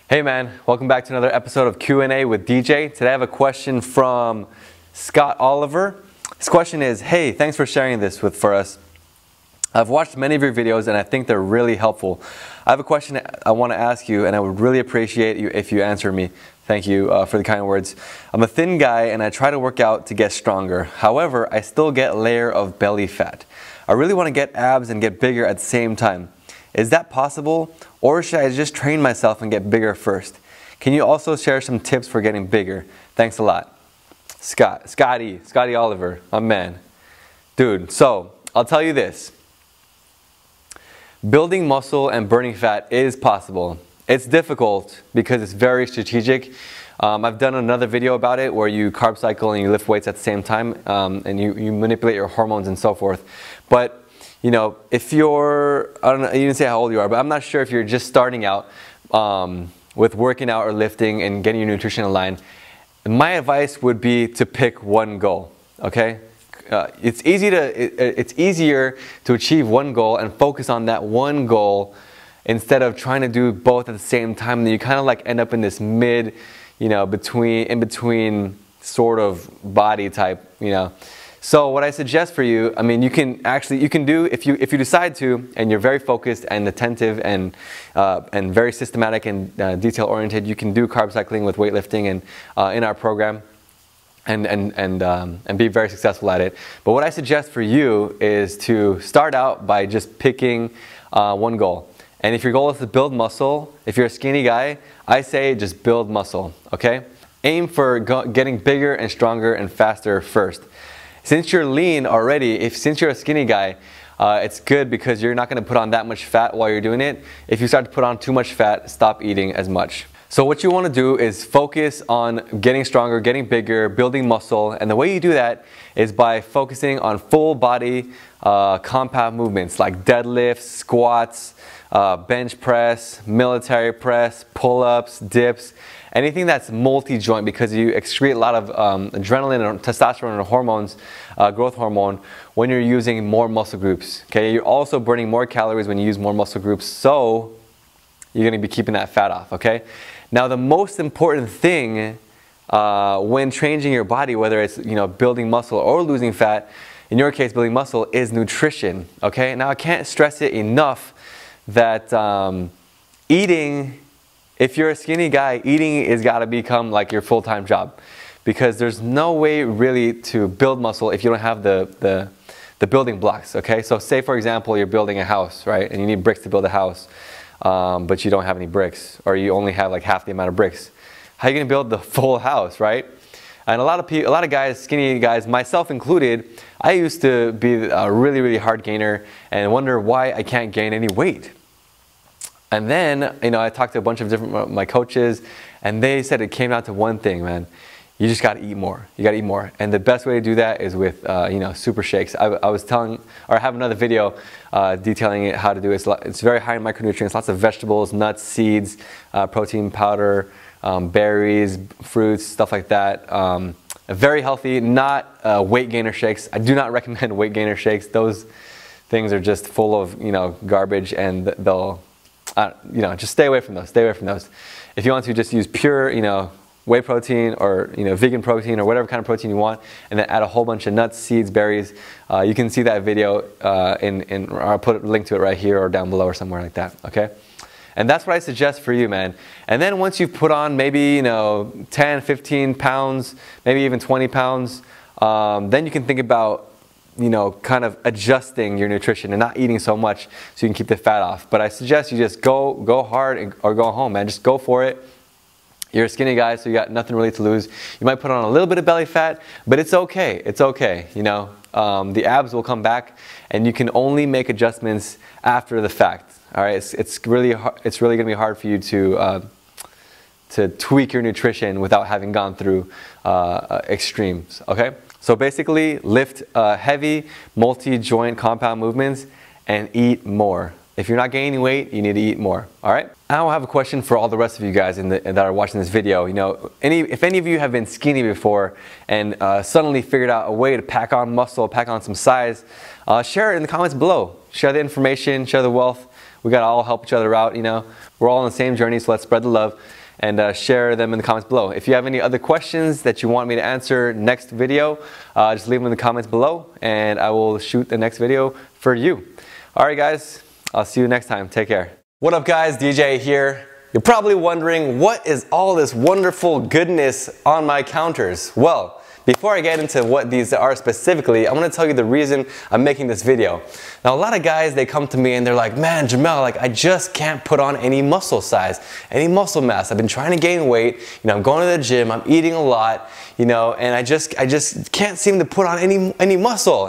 Hey man, welcome back to another episode of Q&A with DJ. Today I have a question from Scott Oliver. His question is, hey, thanks for sharing this for us. I've watched many of your videos and I think they're really helpful. I have a question I want to ask you and I would really appreciate you if you answer me. Thank you for the kind words. I'm a thin guy and I try to work out to get stronger. However, I still get a layer of belly fat. I really want to get abs and get bigger at the same time. Is that possible, or should I just train myself and get bigger first? Can you also share some tips for getting bigger? Thanks a lot. Scottie Oliver, my man. Dude, so I'll tell you this. Building muscle and burning fat is possible. It's difficult because it's very strategic. I've done another video about it where you carb cycle and you lift weights at the same time and you manipulate your hormones and so forth. But you know, if you're, I don't know, you didn't say how old you are, but I'm not sure if you're just starting out with working out or lifting and getting your nutrition in line. My advice would be to pick one goal, okay? It's easier to achieve one goal and focus on that one goal instead of trying to do both at the same time. And then you kind of like end up in this in between sort of body type, you know. So what I suggest for you, I mean, you can do, if you decide to, and you're very focused and attentive and very systematic and detail oriented, you can do carb cycling with weightlifting and in our program and be very successful at it. But what I suggest for you is to start out by just picking one goal. And if your goal is to build muscle, if you're a skinny guy, I say just build muscle, okay? Aim for getting bigger and stronger and faster first. Since you're lean already, since you're a skinny guy, it's good because you're not going to put on that much fat while you're doing it. If you start to put on too much fat, stop eating as much. So what you want to do is focus on getting stronger, getting bigger, building muscle. And the way you do that is by focusing on full body compound movements like deadlifts, squats, bench press, military press, pull-ups, dips. Anything that's multi-joint, because you excrete a lot of adrenaline and testosterone and hormones, growth hormone, when you're using more muscle groups. Okay, you're also burning more calories when you use more muscle groups, so you're going to be keeping that fat off. Okay. Now the most important thing when changing your body, whether it's building muscle or losing fat, in your case building muscle, is nutrition. Okay. Now I can't stress it enough that eating. If you're a skinny guy, eating has got to become like your full-time job, because there's no way really to build muscle if you don't have the building blocks, okay? So say, for example, you're building a house, right? And you need bricks to build a house, but you don't have any bricks, or you only have like half the amount of bricks. How are you going to build the full house, right? And a lot of guys, skinny guys, myself included, I used to be a really, really hard gainer and wonder why I can't gain any weight. And then, I talked to a bunch of different my coaches, and they said it came down to one thing, man. You just got to eat more. You got to eat more, and the best way to do that is with super shakes. I was telling, or I have another video detailing it, how to do it. It's very high in micronutrients, lots of vegetables, nuts, seeds, protein powder, berries, fruits, stuff like that. Very healthy, not weight gainer shakes. I do not recommend weight gainer shakes. Those things are just full of garbage, and they'll just stay away from those. Stay away from those. If you want to, just use pure, whey protein or vegan protein or whatever kind of protein you want, and then add a whole bunch of nuts, seeds, berries. You can see that video or I'll put a link to it right here or down below or somewhere like that. Okay, and that's what I suggest for you, man. And then once you've put on maybe 10, 15 pounds, maybe even 20 pounds, then you can think about kind of adjusting your nutrition and not eating so much so you can keep the fat off. But I suggest you just go hard or go home, man. Just go for it. You're a skinny guy, so you got nothing really to lose. You might put on a little bit of belly fat, but it's okay. It's okay. The abs will come back, and you can only make adjustments after the fact. All right, it's really going to be hard for you to tweak your nutrition without having gone through extremes. Okay. So basically, lift heavy, multi-joint compound movements and eat more. If you're not gaining weight, you need to eat more. All right? Now I have a question for all the rest of you guys that are watching this video. If any of you have been skinny before and suddenly figured out a way to pack on muscle, pack on some size, share it in the comments below. Share the information, share the wealth We gotta all help each other out, you know. We're all on the same journey, so let's spread the love and share them in the comments below. If you have any other questions that you want me to answer next video, just leave them in the comments below and I will shoot the next video for you. Alright guys, I'll see you next time. Take care. What up guys, DJ here. You're probably wondering, what is all this wonderful goodness on my counters? Well, before I get into what these are specifically, I want to tell you the reason I'm making this video. Now, a lot of guys, they come to me and they're like, man, Jamel, like I just can't put on any muscle size, any muscle mass. I've been trying to gain weight, you know, I'm going to the gym, I'm eating a lot, you know, and I just can't seem to put on any muscle.